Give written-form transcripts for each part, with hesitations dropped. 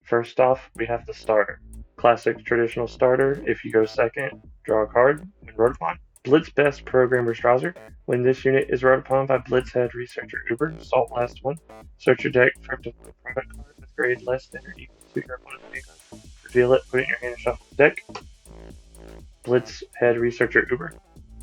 First off, we have the starter. Classic traditional starter. If you go second, draw a card when wrote upon. Blitz Best Programmer Strauser. When this unit is wrote upon by Blitz Head Researcher Uber, Salt Blast 1. Search your deck for up to one product card with grade less than or equal to your opponent's hand. Reveal it, put it in your hand, and shuffle the deck. Blitz Head Researcher Uber.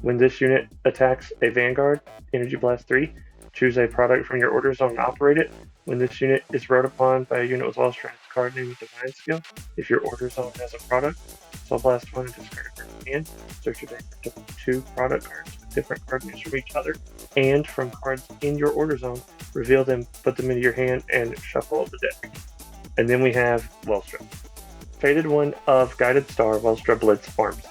When this unit attacks a Vanguard, Energy Blast 3, choose a product from your order zone and operate it. When this unit is wrote upon by a unit with Welstra and its card name with Divine Skill, if your order zone has a product, Soul Blast 1 and discard it from your hand. Search your deck for 2 product cards with different card names from each other, and from cards in your order zone, reveal them, put them into your hand, and shuffle the deck. And then we have Welstra. Faded 1 of Guided Star, Welstra Blitz Arms.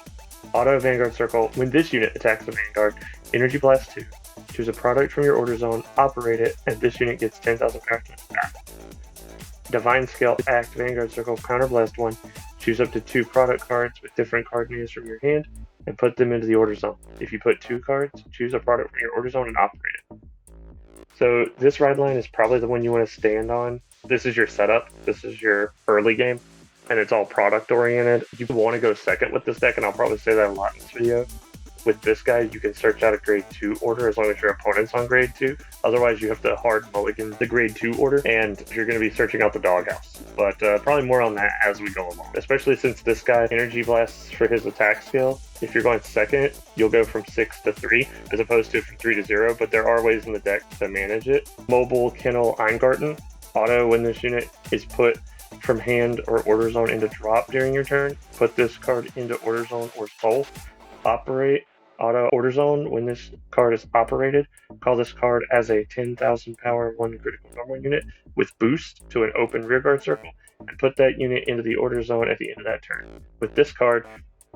Auto Vanguard Circle. When this unit attacks the Vanguard, Energy Blast 2. Choose a product from your order zone, operate it, and this unit gets 10,000 power to its back. Divine Skill Act Vanguard Circle Counter Blast 1. Choose up to 2 product cards with different card names from your hand and put them into the order zone. If you put 2 cards, choose a product from your order zone and operate it. So this ride line is probably the one you want to stand on. This is your setup. This is your early game, and it's all product oriented. You want to go second with this deck, and I'll probably say that a lot in this video. With this guy, you can search out a grade 2 order as long as your opponent's on grade 2. Otherwise, you have to hard mulligan the grade 2 order, and you're going to be searching out the doghouse. But probably more on that as we go along. Especially since this guy energy blasts for his attack skill. If you're going second, you'll go from 6 to 3, as opposed to from 3 to 0, but there are ways in the deck to manage it. Mobile Kennel Eingarten. Auto, when this unit is put from hand or order zone into drop during your turn, put this card into order zone or soul. Operate. Auto order zone. When this card is operated, call this card as a 10,000 power 1 critical normal unit with boost to an open rearguard circle, and put that unit into the order zone at the end of that turn. With this card,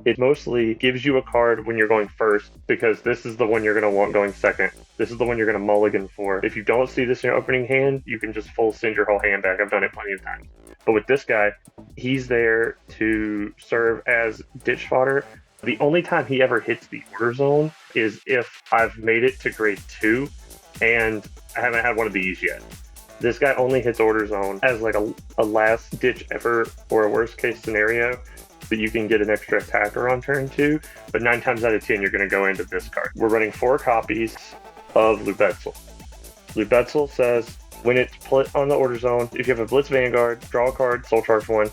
it mostly gives you a card when you're going first, because this is the one you're going to want going second. This is the one you're going to mulligan for. If you don't see this in your opening hand, you can just full send your whole hand back. I've done it plenty of times. But with this guy, he's there to serve as ditch fodder. The only time he ever hits the order zone is if I've made it to grade 2 and I haven't had one of these yet. This guy only hits order zone as like a last ditch effort or a worst case scenario that you can get an extra attacker on turn 2, but 9 times out of 10 you're going to go into this card. We're running 4 copies of Lubetzel. Lubetzel says when it's put on the order zone, if you have a Blitz Vanguard, draw a card, soul charge 1.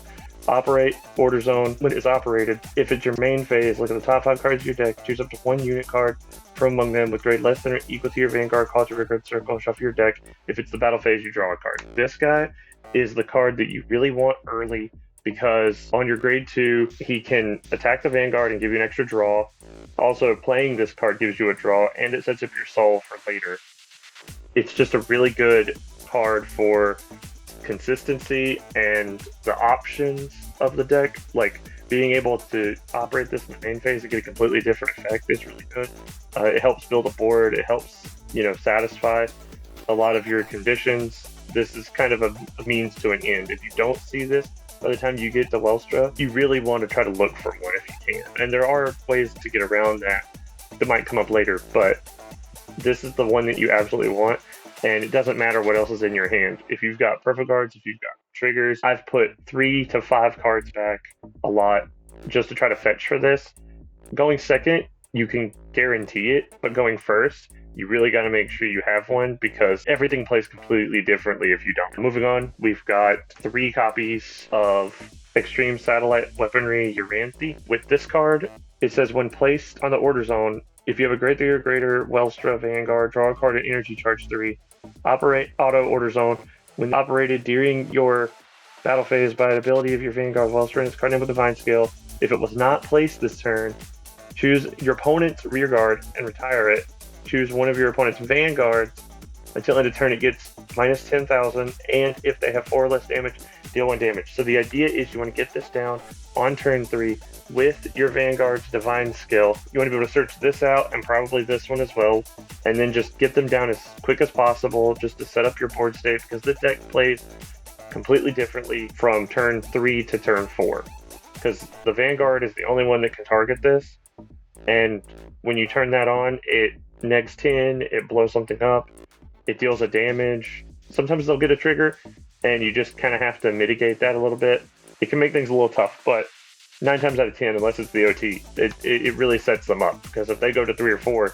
Operate order zone. When it's operated, if it's your main phase, look at the top 5 cards of your deck, choose up to 1 unit card from among them with grade less than or equal to your Vanguard, call to your rearguard circle, shuffle your deck. If it's the battle phase, you draw a card. This guy is the card that you really want early, because on your grade 2, he can attack the Vanguard and give you an extra draw. Also, playing this card gives you a draw, and it sets up your soul for later. It's just a really good card for consistency and the options of the deck. Like being able to operate this in the main phase and get a completely different effect is really good. It helps build a board. It helps, satisfy a lot of your conditions. This is kind of a means to an end. If you don't see this by the time you get to Welstra, you really want to try to look for one if you can. And there are ways to get around that might come up later, but this is the one that you absolutely want. And it doesn't matter what else is in your hand. If you've got perfect cards, if you've got triggers, I've put 3 to 5 cards back a lot just to try to fetch for this. Going second, you can guarantee it, but going first, you really got to make sure you have one, because everything plays completely differently if you don't. Moving on, we've got 3 copies of Extreme Satellite Weaponry Uranthi. With this card, it says when placed on the order zone, if you have a grade 3 or greater Welstra Vanguard, draw a card at energy charge 3. Operate auto order zone. When operated during your battle phase by an ability of your Vanguard, Welstra and its card name with Divine Skill, if it was not placed this turn, choose your opponent's rear guard and retire it. Choose one of your opponent's Vanguards. Until end of turn, it gets minus 10,000, and if they have 4 or less damage, deal 1 damage. So the idea is you want to get this down on turn 3 with your Vanguard's Divine Skill. You want to be able to search this out, and probably this one as well, and then just get them down as quick as possible just to set up your board state, because this deck plays completely differently from turn 3 to turn 4. Because the Vanguard is the only one that can target this, and when you turn that on, it negs 10, it blows something up, it deals a damage. Sometimes they'll get a trigger, and you just kind of have to mitigate that a little bit. It can make things a little tough, but 9 times out of 10, unless it's the OT, it really sets them up, because if they go to 3 or 4,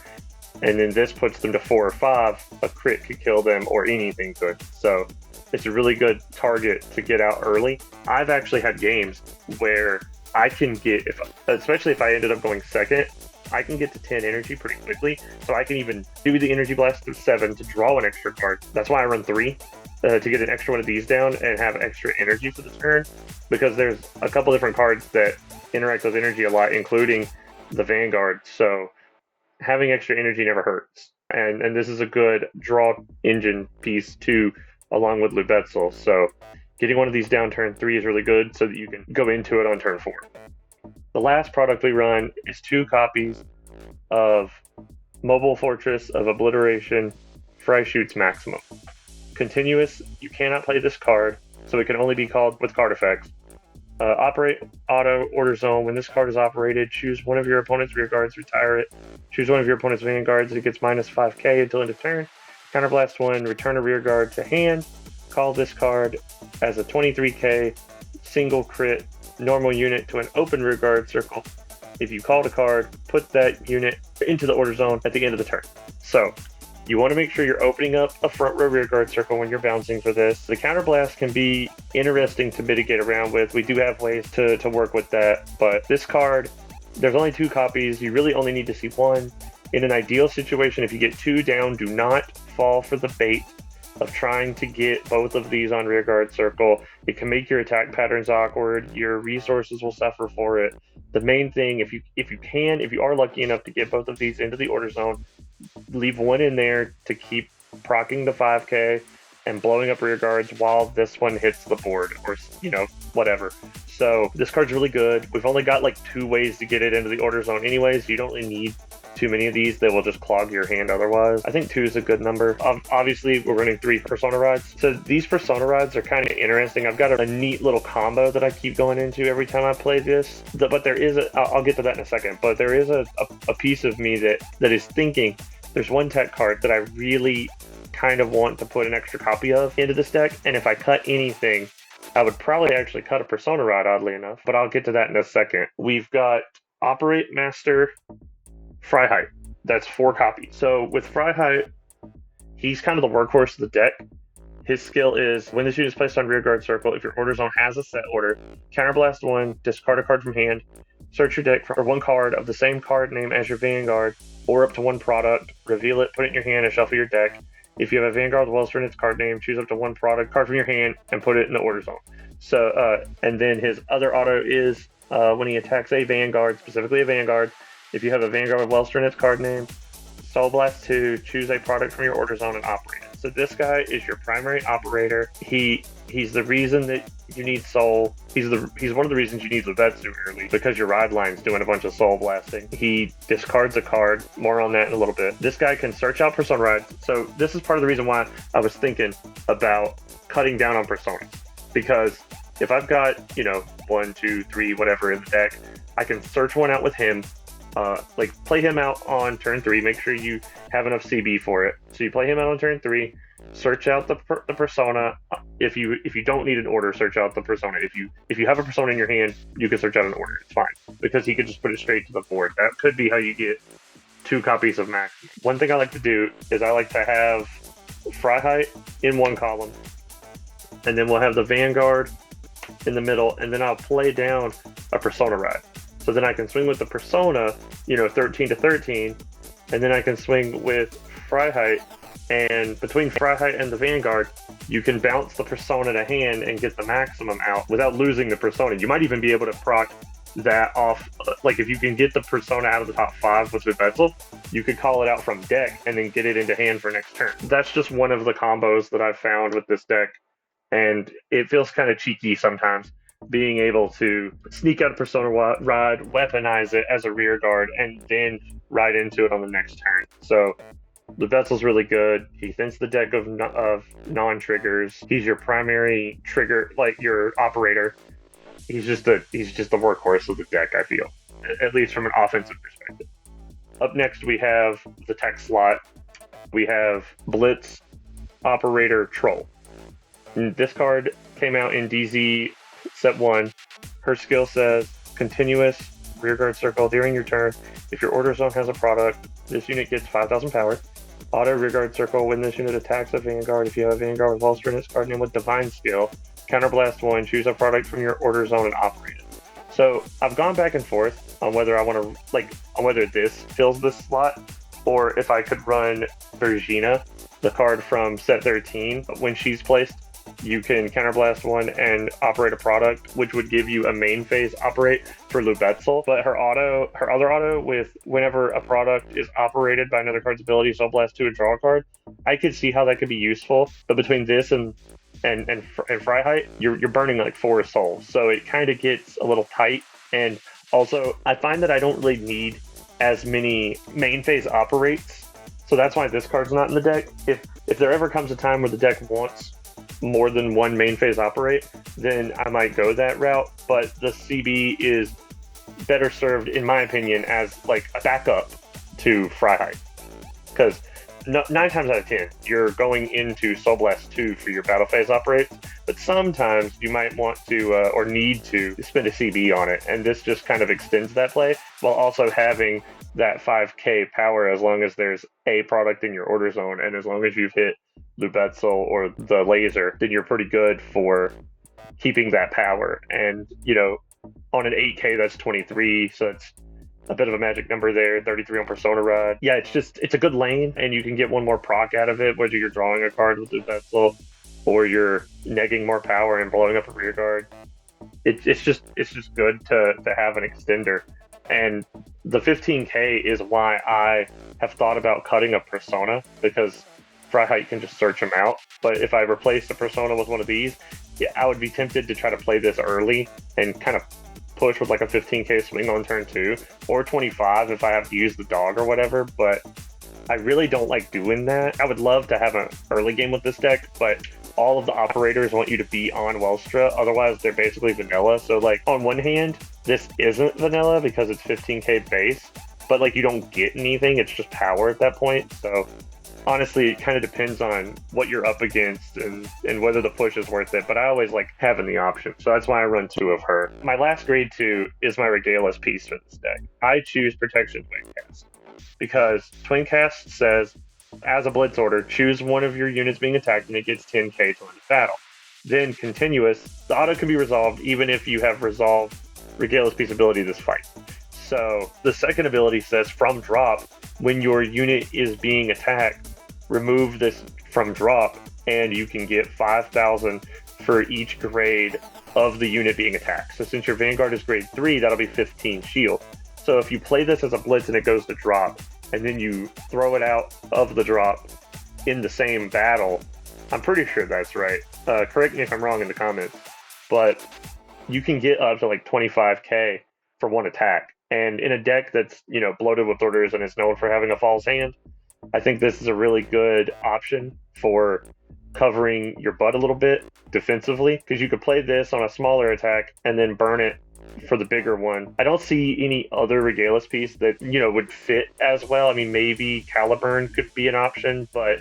and then this puts them to 4 or 5, a crit could kill them, or anything could. So it's a really good target to get out early. I've actually had games where I can get, especially if I ended up going second, I can get to 10 energy pretty quickly, so I can even do the energy blast to 7 to draw an extra card. That's why I run 3, to get an extra one of these down and have extra energy for this turn, because there's a couple different cards that interact with energy a lot, including the Vanguard, so having extra energy never hurts. And this is a good draw engine piece too, along with Lubetzel, so getting one of these down turn 3 is really good so that you can go into it on turn 4. The last product we run is 2 copies of Mobile Fortress of Obliteration Freischütz Maximum. Continuous, you cannot play this card, so it can only be called with card effects. Operate auto order zone. When this card is operated, choose one of your opponent's rear guards, retire it. Choose one of your opponent's vanguards, it gets minus 5k until end of turn. Counterblast 1, return a rear guard to hand. Call this card as a 23k single crit normal unit to an open rear guard circle. If you called a card, put that unit into the order zone at the end of the turn. So you want to make sure you're opening up a front row rear guard circle when you're bouncing for this. The counterblast can be interesting to mitigate around with. We do have ways to work with that, but this card, there's only 2 copies. You really only need to see 1. In an ideal situation, if you get 2 down, do not fall for the bait of trying to get both of these on rear guard circle. It can make your attack patterns awkward. Your resources will suffer for it. The main thing, if you are lucky enough to get both of these into the order zone, leave 1 in there to keep proccing the 5k and blowing up rear guards while this one hits the board, or whatever. So this card's really good. We've only got like 2 ways to get it into the order zone anyways. You don't really need too many of these. They will just clog your hand otherwise. I think 2 is a good number. Obviously, we're running 3 persona rides. So these persona rides are kind of interesting. I've got a neat little combo that I keep going into every time I play this. But there is I'll get to that in a second, but there is a piece of me that is thinking there's one tech card that I really kind of want to put an extra copy of into this deck, and if I cut anything, I would probably actually cut a persona rod, oddly enough, but I'll get to that in a second. We've got Operate Master Freiheit. That's 4 copies. So with Freiheit, he's kind of the workhorse of the deck. His skill is, when this unit is placed on rear guard circle, if your order zone has a set order, counterblast 1, discard a card from hand, search your deck for 1 card of the same card name as your Vanguard, or up to 1 product, reveal it, put it in your hand, and shuffle your deck. If you have a Vanguard with Welstra in its card name, choose up to 1 product card from your hand and put it in the order zone. So, and then his other auto is when he attacks a Vanguard, specifically a Vanguard, if you have a Vanguard with Welstra in its card name, Soul Blast 2, choose a product from your order zone and operate it. So this guy is your primary operator. He's the reason that you need Soul. He's one of the reasons you need Lubetzel early, because your ride line's doing a bunch of Soul Blasting. He discards a card. More on that in a little bit. This guy can search out Persona rides. So this is part of the reason why I was thinking about cutting down on Personas, because if I've got 1, 2, 3, whatever in the deck, I can search one out with him. Play him out on turn 3. Make sure you have enough CB for it. So you play him out on turn 3. Search out the persona. If you don't need an order, search out the persona. If you have a persona in your hand, you can search out an order. It's fine, because he could just put it straight to the board. That could be how you get 2 copies of Max. One thing I like to do is I like to have Freiheit in 1 column, and then we'll have the Vanguard in the middle, and then I'll play down a persona ride. So then I can swing with the persona, 13 to 13, and then I can swing with Freiheit, and between Freiheit and the Vanguard, you can bounce the persona to hand and get the maximum out without losing the persona. You might even be able to proc that off, if you can get the persona out of the top 5 with Lubetzel, you could call it out from deck and then get it into hand for next turn. That's just one of the combos that I've found with this deck, and it feels kind of cheeky sometimes, being able to sneak out a persona ride, weaponize it as a rear guard, and then ride into it on the next turn. So Lubetzel's really good. He thins the deck of non-triggers. He's your primary trigger, your operator. He's just the workhorse of the deck, I feel, at least from an offensive perspective. Up next, we have the tech slot. We have Blitz Operator Troll. And this card came out in DZ set 1. Her skill says continuous rearguard circle during your turn. If your order zone has a product, this unit gets 5,000 power. Auto rearguard circle when this unit attacks a Vanguard. If you have a Vanguard with Welstra in its card name with Divine skill, counterblast 1, choose a product from your order zone and operate it. So I've gone back and forth on whether I want to, on whether this fills this slot, or if I could run Virginia, the card from set 13. When she's placed, you can counterblast 1 and operate a product, which would give you a main phase operate for Lubetzel. But her other auto with whenever a product is operated by another card's ability, Soul Blast 2 and draw a card, I could see how that could be useful. But between this and Freiheit, you're burning like 4 souls, so it kind of gets a little tight. And also, I find that I don't really need as many main phase operates, so that's why this card's not in the deck. If there ever comes a time where the deck wants more than one main phase operate, then I might go that route. But the CB is better served, in my opinion, as like a backup to Freiheit, because 9 times out of 10 you're going into Soul Blast 2 for your battle phase operates, but sometimes you might want to or need to spend a CB on it, and this just kind of extends that play while also having that 5k power as long as there's a product in your order zone, and as long as you've hit Lubetzel or the laser, then you're pretty good for keeping that power. And on an 8k that's 23, so it's a bit of a magic number there. 33 on Persona Rod. Yeah, it's a good lane, and you can get one more proc out of it, whether you're drawing a card with Lubetzel or you're negging more power and blowing up a rear guard. It's just good to have an extender. And the 15k is why I have thought about cutting a Persona, because Freiheit can just search them out. But if I replace the Persona with one of these, yeah, I would be tempted to try to play this early and kind of push with like a 15k swing on turn 2, or 25 if I have to use the dog or whatever. But I really don't like doing that. I would love to have an early game with this deck, but all of the operators want you to be on Welstra, otherwise they're basically vanilla. So like on one hand, this isn't vanilla because it's 15k base, but like you don't get anything, it's just power at that point. So honestly, it kind of depends on what you're up against and whether the push is worth it, but I always like having the option, so that's why I run 2 of her. My last grade 2 is my Regalis piece for this deck. I choose Protection Twincast because Twincast says, as a Blitz order, choose one of your units being attacked and it gets 10k to end the battle. Then Continuous, the auto can be resolved even if you have resolved Regalis piece ability this fight. So the second ability says, from drop, when your unit is being attacked, remove this from drop, and you can get 5,000 for each grade of the unit being attacked. So since your Vanguard is grade 3, that'll be 15 shield. So if you play this as a Blitz and it goes to drop, and then you throw it out of the drop in the same battle, I'm pretty sure that's right. Correct me if I'm wrong in the comments, but you can get up to like 25k for one attack. And in a deck that's, bloated with orders and is known for having a false hand, I think this is a really good option for covering your butt a little bit defensively, because you could play this on a smaller attack and then burn it for the bigger one. I don't see any other Regalis piece that, would fit as well. I mean, maybe Caliburn could be an option, but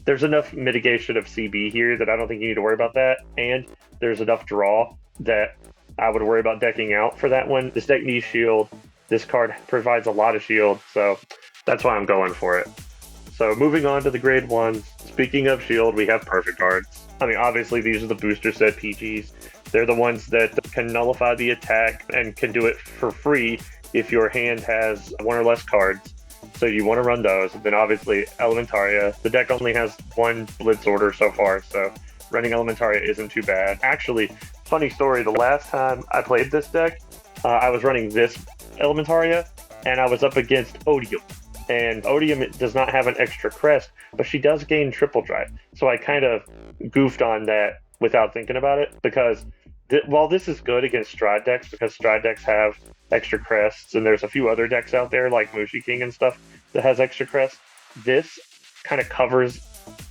there's enough mitigation of CB here that I don't think you need to worry about that. And there's enough draw that I would worry about decking out for that one. This deck needs shield. This card provides a lot of shield, so that's why I'm going for it. So moving on to the grade 1s. Speaking of shield, we have perfect cards. I mean, obviously these are the booster set PGs. They're the ones that can nullify the attack and can do it for free if your hand has 1 or less cards. So you want to run those. And then obviously Elementaria. The deck only has 1 Blitz order so far, so running Elementaria isn't too bad. Actually, funny story, the last time I played this deck, I was running this Elementaria, and I was up against Odium. And Odium does not have an extra crest, but she does gain triple drive. So I kind of goofed on that without thinking about it, because while this is good against Stride decks, because Stride decks have extra crests, and there's a few other decks out there like Mushi King and stuff that has extra crests, this kind of covers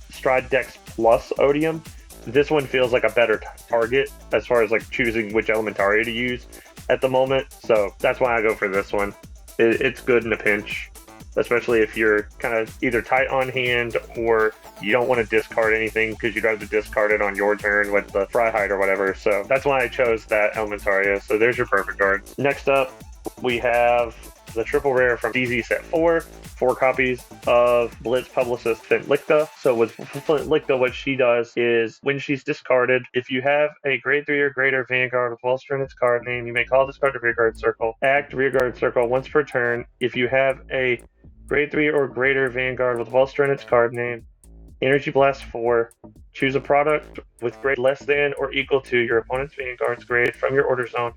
Stride decks plus Odium. This one feels like a better target as far as like choosing which Elementaria to use at the moment, so that's why I go for this one. It's good in a pinch. especially if you're kind of either tight on hand or you don't want to discard anything because you'd rather discard it on your turn with the Fryhide or whatever. So that's why I chose that Elementaria. So there's your perfect card. Next up, we have the triple rare from DZ set 4 copies of Blitz Publicist Flintlicta. So with Flintlicta, what she does is when she's discarded, if you have a grade 3 or greater Vanguard with Welstra in its card name, you may call this card to rearguard circle. Act rearguard circle once per turn. If you have a grade 3 or greater Vanguard with Welstra in its card name, Energy Blast 4, choose a product with grade less than or equal to your opponent's Vanguard's grade from your order zone,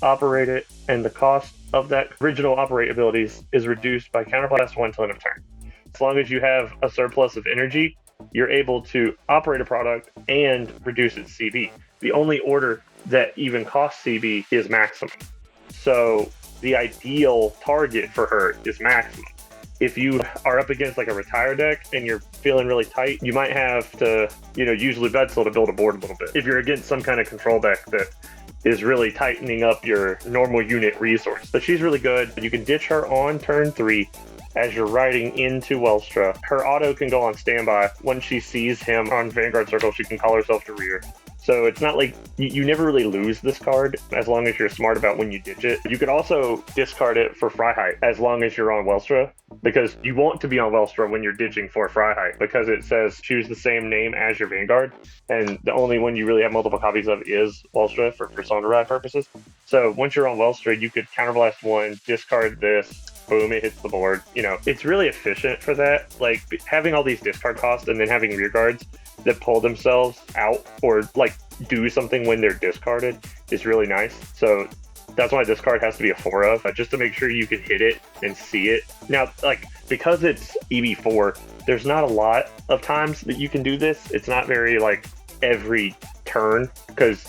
operate it, and the cost of that original operate abilities is reduced by counterblast 1 till end of turn. As long as you have a surplus of energy, you're able to operate a product and reduce its CB. The only order that even costs CB is maximum. So the ideal target for her is maximum. If you are up against like a retire deck and you're feeling really tight, you might have to, use Lubetzel to build a board a little bit. If you're against some kind of control deck that is really tightening up your normal unit resource. But she's really good. You can ditch her on turn 3 as you're riding into Welstra. Her auto can go on standby. Once she sees him on Vanguard Circle, she can call herself to rear. So it's not like you never really lose this card as long as you're smart about when you ditch it. You could also discard it for Fryhide as long as you're on Welstra, because you want to be on Welstra when you're ditching for Fryhide, because it says choose the same name as your Vanguard, and the only one you really have multiple copies of is Welstra for Persona Ride purposes. So once you're on Welstra, you could counterblast 1, discard this, boom, it hits the board. It's really efficient for that. Like having all these discard costs and then having rear guards that pull themselves out or like do something when they're discarded is really nice. So that's why this card has to be a 4 of, just to make sure you can hit it and see it. Now, like, because it's EV4, there's not a lot of times that you can do this. It's not very like every turn, because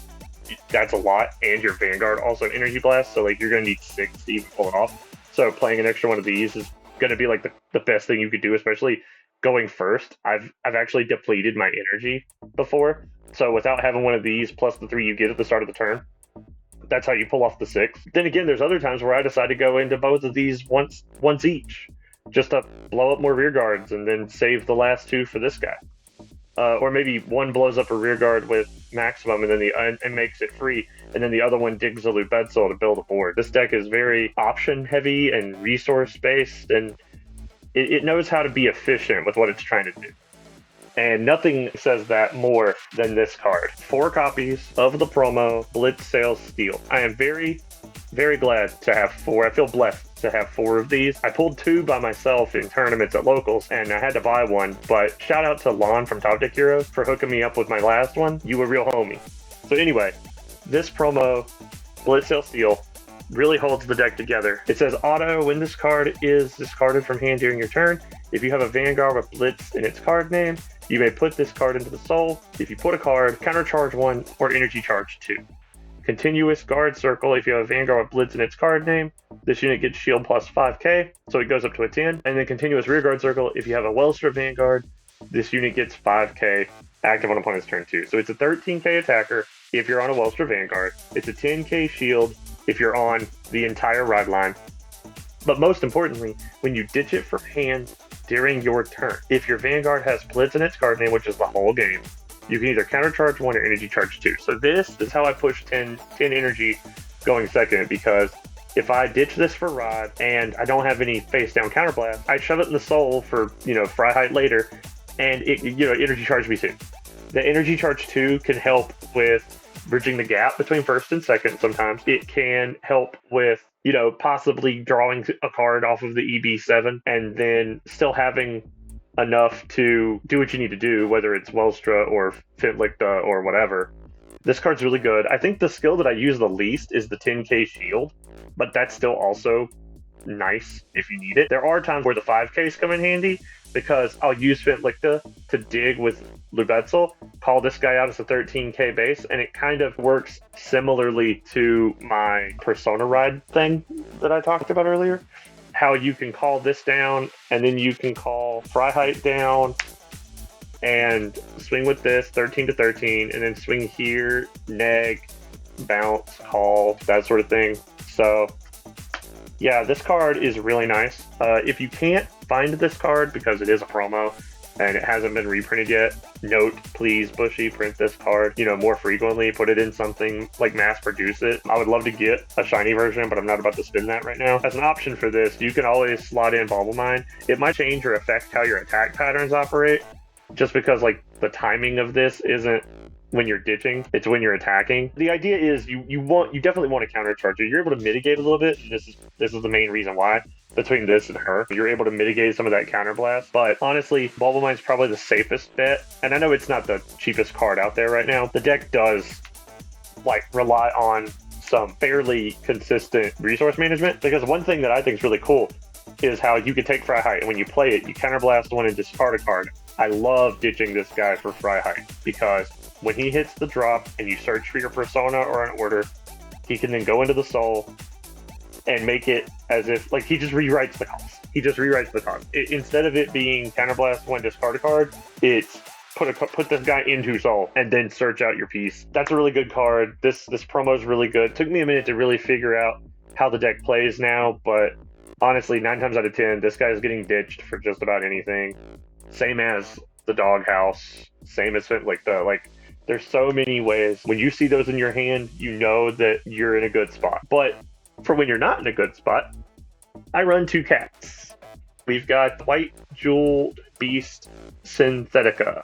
that's a lot, and your Vanguard also an Energy Blast, so like you're gonna need 6 to even pull it off. So playing an extra one of these is gonna be like the best thing you could do, especially going first. I've actually depleted my energy before, so without having one of these plus the 3 you get at the start of the turn, that's how you pull off the 6. Then again, there's other times where I decide to go into both of these once each, just to blow up more rear guards and then save the last 2 for this guy. Or maybe one blows up a rear guard with maximum and then and makes it free, and then the other one digs a Lubetzel to build a board. This deck is very option heavy and resource based, and it knows how to be efficient with what it's trying to do. And nothing says that more than this card. 4 copies of the promo Blitz Sales Steel. I am very, very glad to have 4. I feel blessed to have 4 of these. I pulled 2 by myself in tournaments at locals, and I had to buy one. But shout out to Lon from Top Deck Heroes for hooking me up with my last one. You were real homie. So anyway, this promo Blitz Sales Steel really holds the deck together. It says auto, when this card is discarded from hand during your turn, if you have a Vanguard with Blitz in its card name, you may put this card into the soul. If you put a card, countercharge 1 or energy charge 2. Continuous guard circle, if you have a Vanguard with Blitz in its card name, this unit gets shield plus 5k, so it goes up to a 10. And then continuous rear guard circle, if you have a Welstra Vanguard, this unit gets 5k, active on opponent's turn 2. So it's a 13k attacker if you're on a Welstra Vanguard. It's a 10k shield if you're on the entire ride line. But most importantly, when you ditch it from hand during your turn, if your Vanguard has Blitz in its card name, which is the whole game, you can either countercharge 1 or energy charge 2. So this is how I push 10 energy going second, because if I ditch this for rod and I don't have any face down counterblast, I shove it in the soul for, Fryhide later, and it, energy charge me 2. The energy charge 2 can help with bridging the gap between first and second sometimes. It can help with, possibly drawing a card off of the EB7 and then still having enough to do what you need to do, whether it's Welstra or Flintlicta or whatever. This card's really good. I think the skill that I use the least is the 10k shield, but that's still also nice if you need it. There are times where the 5ks come in handy, because I'll use Flintlicta to dig with Lubetzel, call this guy out as a 13k base, and it kind of works similarly to my Persona Ride thing that I talked about earlier. How you can call this down, and then you can call Fryhide down, and swing with this 13 to 13, and then swing here, neg, bounce, call, that sort of thing. So Yeah, this card is really nice. If you can't find this card because it is a promo and it hasn't been reprinted yet, note, please, Bushy, print this card, more frequently. Put it in something, like mass produce it. I would love to get a shiny version, but I'm not about to spend that right now. As an option for this, you can always slot in Bauble Mine. It might change or affect how your attack patterns operate, just because like the timing of this isn't when you're ditching, it's when you're attacking. The idea is you definitely want to countercharge it. You're able to mitigate a little bit, and this is the main reason why. Between this and her, you're able to mitigate some of that counterblast. But honestly, Bauble Mine's probably the safest bet. And I know it's not the cheapest card out there right now. The deck does like rely on some fairly consistent resource management, because one thing that I think is really cool is how you can take Freiheit, and when you play it, you counterblast one and discard a card. I love ditching this guy for Freiheit, because when he hits the drop and you search for your persona or an order, he can then go into the soul and make it as if, like, he just rewrites the cost. He just rewrites the cost. Instead of it being counterblast one, discard a card, it's put this guy into soul and then search out your piece. That's a really good card. This promo is really good. It took me a minute to really figure out how the deck plays now, but honestly, 9 times out of 10, this guy is getting ditched for just about anything. Same as the doghouse. Same as there's so many ways. When you see those in your hand, you know that you're in a good spot. But for when you're not in a good spot, I run 2 cats. We've got White Jeweled Beast Synthetica.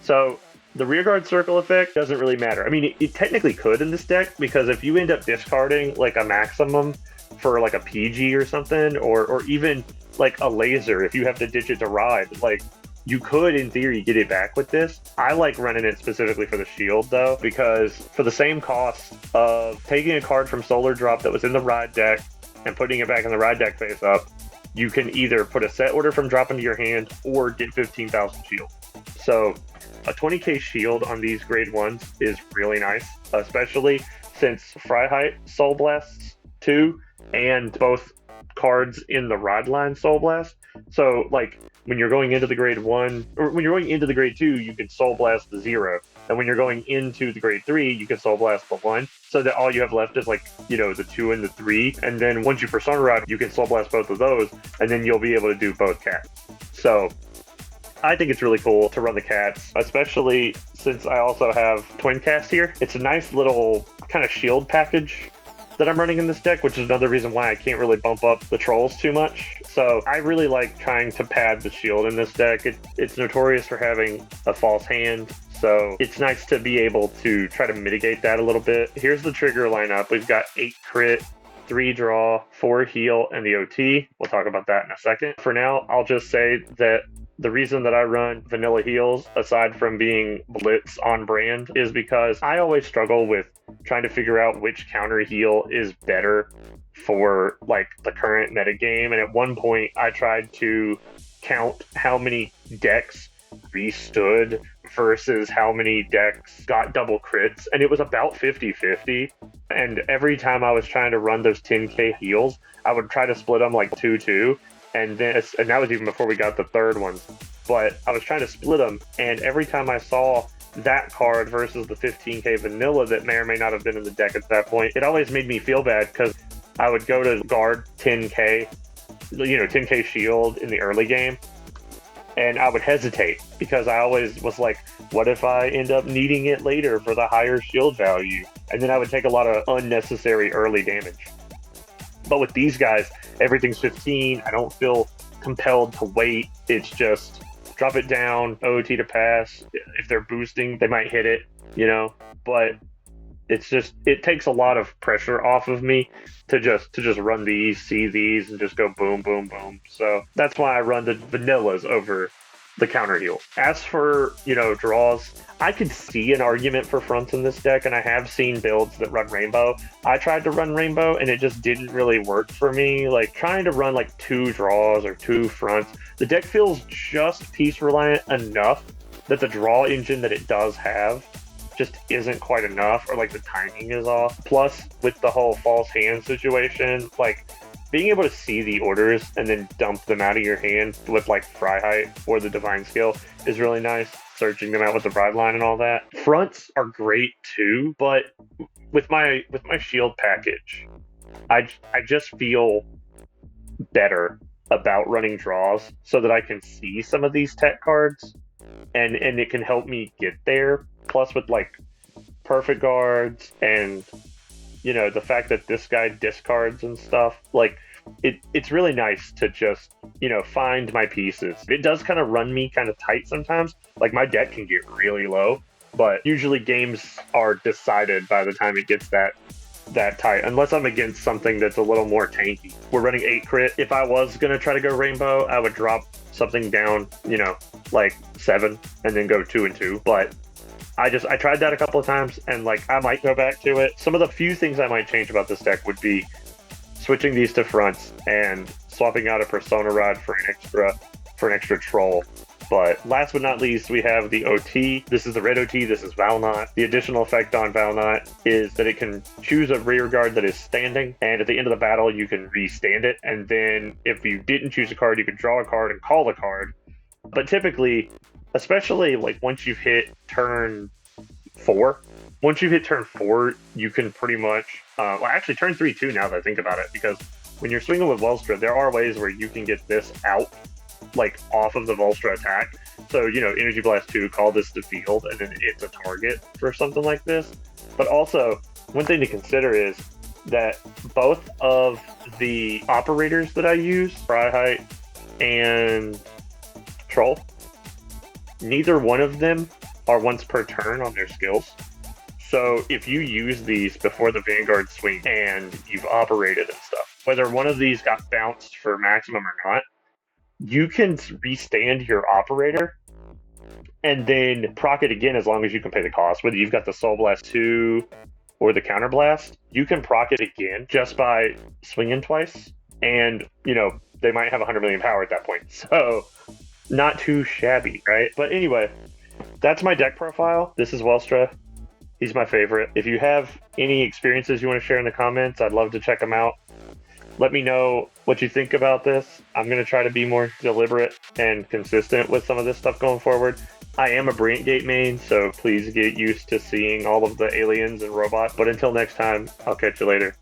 So the rearguard circle effect doesn't really matter. I mean, it technically could in this deck, because if you end up discarding like a maximum for like a PG or something, or even like a laser, if you have to ditch it to ride, like, you could, in theory, get it back with this. I like running it specifically for the shield, though, because for the same cost of taking a card from Solar Drop that was in the ride deck and putting it back in the ride deck face up, you can either put a set order from drop into your hand or get 15,000 shield. So a 20k shield on these grade 1s is really nice, especially since Freiheit Soul Blasts 2 and both cards in the rod line Soul Blast. So, like, when you're going into the grade 1, or when you're going into the grade 2, you can Soul Blast the 0. And when you're going into the grade 3, you can Soul Blast the 1. So that all you have left is, like, the 2 and the 3. And then once you Persona Rod, you can Soul Blast both of those, and then you'll be able to do both cats. So I think it's really cool to run the cats, especially since I also have twin cats here. It's a nice little kind of shield package that I'm running in this deck, which is another reason why I can't really bump up the trolls too much. So I really like trying to pad the shield in this deck. It's notorious for having a false hand, so it's nice to be able to try to mitigate that a little bit. Here's the trigger lineup. We've got 8 crit, 3 draw, 4 heal, and the OT. We'll talk about that in a second. For now, I'll just say that the reason that I run vanilla heals, aside from being Blitz on brand, is because I always struggle with trying to figure out which counter heal is better for like the current meta game. And at one point I tried to count how many decks restood versus how many decks got double crits, and it was about 50-50. And every time I was trying to run those 10k heals, I would try to split them like 2-2, and that was even before we got the third one. But I was trying to split them, and every time I saw that card versus the 15k vanilla that may or may not have been in the deck at that point, it always made me feel bad, because I would go to guard 10k 10k shield in the early game, and I would hesitate because I always was like, what if I end up needing it later for the higher shield value? And then I would take a lot of unnecessary early damage. But with these guys, everything's 15. I don't feel compelled to wait. It's just drop it down, OT to pass. If they're boosting, they might hit it, but it takes a lot of pressure off of me to just run these, see these, and just go boom, boom, boom. So that's why I run the vanillas over the counter heal. As for, draws, I could see an argument for fronts in this deck, and I have seen builds that run Rainbow. I tried to run Rainbow, and it just didn't really work for me. Like, trying to run, 2 draws or 2 fronts, the deck feels just piece reliant enough that the draw engine that it does have just isn't quite enough, or the timing is off. Plus, with the whole false hand situation, being able to see the orders and then dump them out of your hand with Freiheit or the Divine Skill is really nice. Searching them out with the ride line and all that. Fronts are great too, but with my shield package, I just feel better about running draws so that I can see some of these tech cards and it can help me get there. Plus with like perfect guards and the fact that this guy discards and stuff, like it's really nice to just find my pieces. It does kind of run me kind of tight sometimes. Like my deck can get really low, but usually games are decided by the time it gets that tight, unless I'm against something that's a little more tanky. We're running 8 crit. If I was gonna try to go rainbow, I would drop something down, like 7 and then go 2 and 2. But I tried that a couple of times and like I might go back to it. Some of the few things I might change about this deck would be switching these to fronts and swapping out a Persona Rod for an extra troll. But last but not least, we have the OT. This is the red OT, this is Valnot. The additional effect on Valnot is that it can choose a rear guard that is standing, and at the end of the battle, you can restand it. And then if you didn't choose a card, you can draw a card and call the card. But typically, especially like once you've hit turn 4, you can pretty much, well actually turn 3 too now that I think about it, because when you're swinging with Welstra, there are ways where you can get this out like off of the Welstra attack. So, Energy Blast 2, call this to field, and then it's a target for something like this. But also, one thing to consider is that both of the operators that I use, Cardfight and Troll, neither one of them are once per turn on their skills. So if you use these before the Vanguard swing and you've operated and stuff, whether one of these got bounced for maximum or not, you can restand your operator and then proc it again as long as you can pay the cost. Whether you've got the Soul Blast 2 or the Counter Blast, you can proc it again just by swinging twice. And, they might have 100 million power at that point. So, not too shabby, right? But anyway, that's my deck profile. This is Welstra. He's my favorite. If you have any experiences you want to share in the comments, I'd love to check them out. Let me know what you think about this. I'm going to try to be more deliberate and consistent with some of this stuff going forward. I am a Brilliant Gate main, so please get used to seeing all of the aliens and robots. But until next time, I'll catch you later.